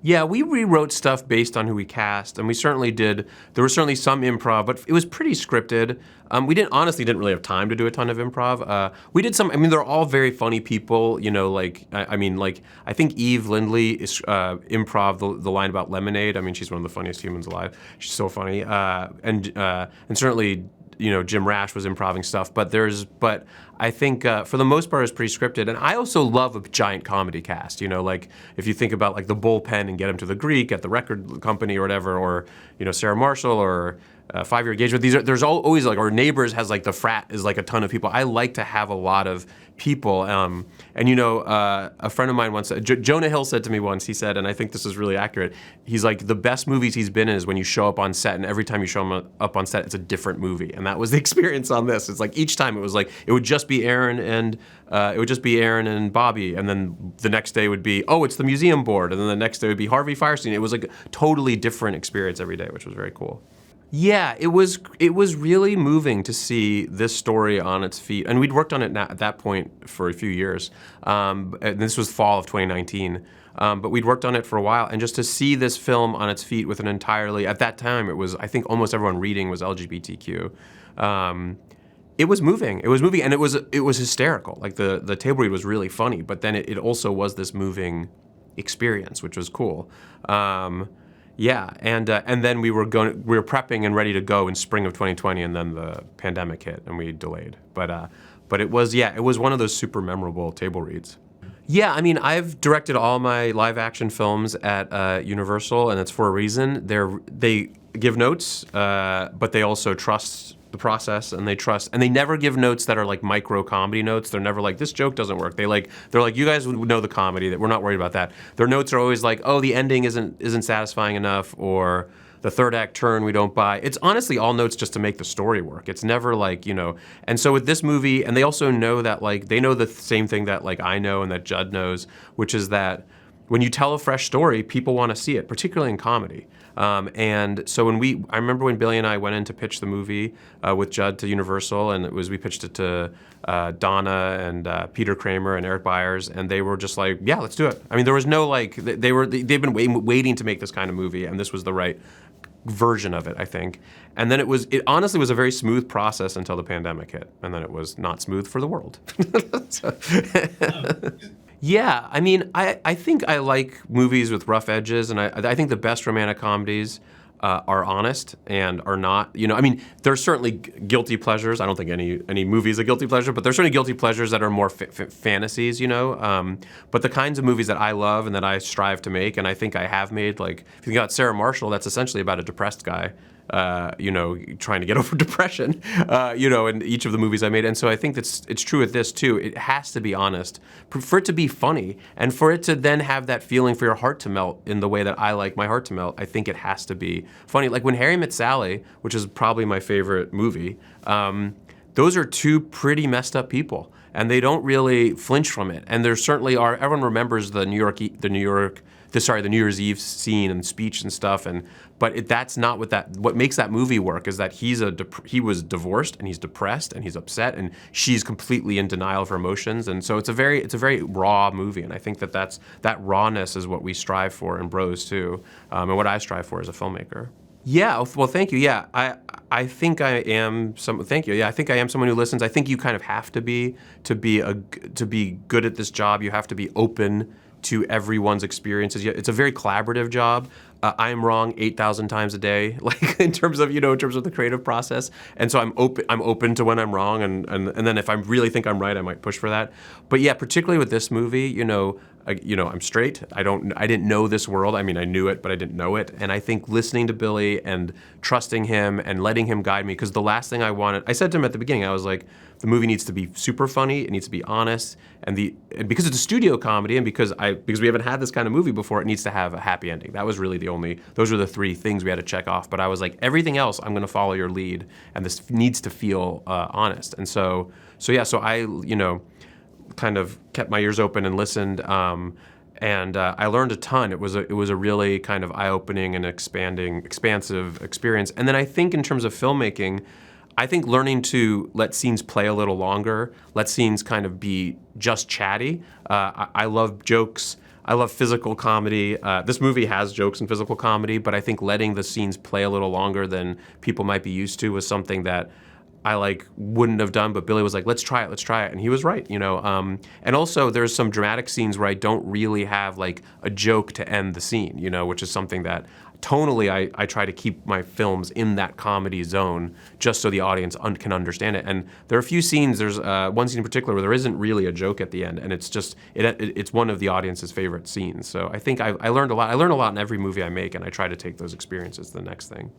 Yeah, we rewrote stuff based on who we cast, and we certainly did. There was certainly some improv, but it was pretty scripted. We didn't really have time to do a ton of improv. We did some. I mean, they're all very funny people. You know, like I think Eve Lindley is improv the line about lemonade. I mean, she's one of the funniest humans alive. She's so funny, and certainly, you know, Jim Rash was improving stuff, but I think for the most part it's pretty scripted. And I also love a giant comedy cast, you know, like if you think about like the Bullpen and Get Him to the Greek at the record company or whatever, or, you know, Sarah Marshall or 5 Year Engagement. There's always like, or Neighbors has like the frat is like a ton of people. I like to have a lot of people. And you know, a friend of mine once, Jonah Hill said to me once, he said, and I think this is really accurate, he's like, the best movies he's been in is when you show up on set, and every time you show up on set, it's a different movie. And that was the experience on this. It's like each time it was like, it would just be Aaron and Bobby, and then the next day would be, oh, it's the museum board, and then the next day would be Harvey Fierstein. It was like a totally different experience every day, which was very cool. Yeah, it was really moving to see this story on its feet. And we'd worked on it at that point for a few years. And this was fall of 2019. But we'd worked on it for a while. And just to see this film on its feet with an entirely, at that time, it was, I think almost everyone reading was LGBTQ. It was moving. It was moving, and it was hysterical. Like the table read was really funny, but then it also was this moving experience, which was cool. Yeah, and then we were prepping and ready to go in spring of 2020, and then the pandemic hit, and we delayed. But it was one of those super memorable table reads. Yeah, I mean, I've directed all my live action films at Universal, and it's for a reason. They give notes, but they also trust the process, and they never give notes that are like micro comedy notes. They're never like, this joke doesn't work. They're like, you guys know the comedy, that we're not worried about that. Their notes are always like, oh, the ending isn't satisfying enough, or the third act turn we don't buy. It's honestly all notes just to make the story work. It's never like, you know, and so with this movie, and they also know that, like, they know the same thing that like I know and that Judd knows, which is that when you tell a fresh story, people want to see it, particularly in comedy. And so I remember when Billy and I went in to pitch the movie with Judd to Universal, and we pitched it to Donna and Peter Kramer and Eric Byers, and they were just like, yeah, let's do it. I mean, there was no like, they've been waiting to make this kind of movie, and this was the right version of it, I think. And then it honestly was a very smooth process until the pandemic hit, and then it was not smooth for the world. Yeah, I mean, I think I like movies with rough edges, and I think the best romantic comedies are honest and are not, you know, I mean, there's certainly guilty pleasures. I don't think any movie is a guilty pleasure, but there's certainly guilty pleasures that are more fantasies, you know. But the kinds of movies that I love and that I strive to make, and I think I have made, like, if you got Sarah Marshall, that's essentially about a depressed guy. You know, trying to get over depression, you know, in each of the movies I made. And so I think it's true with this too. It has to be honest, for it to be funny, and for it to then have that feeling for your heart to melt in the way that I like my heart to melt. I think it has to be funny. Like when Harry Met Sally, which is probably my favorite movie, those are two pretty messed up people, and they don't really flinch from it. And there certainly are. Everyone remembers the New Year's Eve scene and speech and stuff, but that's not what makes that movie work is that he was divorced, and he's depressed, and he's upset, and she's completely in denial of her emotions, and so it's a very raw movie, and I think that rawness is what we strive for in Bros too, and what I strive for as a filmmaker. Yeah, well, thank you. Yeah, I think I am thank you. Yeah, I think I am someone who listens. I think you kind of have to be good at this job. You have to be open to everyone's experiences. It's a very collaborative job. I'm wrong 8,000 times a day, like in terms of the creative process. And so I'm open to when I'm wrong, and then if I really think I'm right, I might push for that. But yeah, particularly with this movie, I'm straight. I didn't know this world. I mean, I knew it, but I didn't know it. And I think listening to Billy and trusting him and letting him guide me, because the last thing I wanted, I said to him at the beginning, I was like, the movie needs to be super funny, it needs to be honest, and because it's a studio comedy, and because we haven't had this kind of movie before, it needs to have a happy ending. That was really those were the three things we had to check off. But I was like, everything else, I'm going to follow your lead, and this needs to feel honest. And so I, kind of kept my ears open and listened, and I learned a ton. It was a really kind of eye-opening and expansive experience. And then I think in terms of filmmaking, I think learning to let scenes play a little longer, let scenes kind of be just chatty. I love jokes. I love physical comedy. This movie has jokes in physical comedy, but I think letting the scenes play a little longer than people might be used to was something that I wouldn't have done, but Billy was like, let's try it, and he was right, And also, there's some dramatic scenes where I don't really have a joke to end the scene, which is something that tonally I try to keep my films in that comedy zone just so the audience can understand it. And there are a few scenes. There's one scene in particular where there isn't really a joke at the end, and it's just it's one of the audience's favorite scenes. So I think I learned a lot. I learn a lot in every movie I make, and I try to take those experiences to the next thing.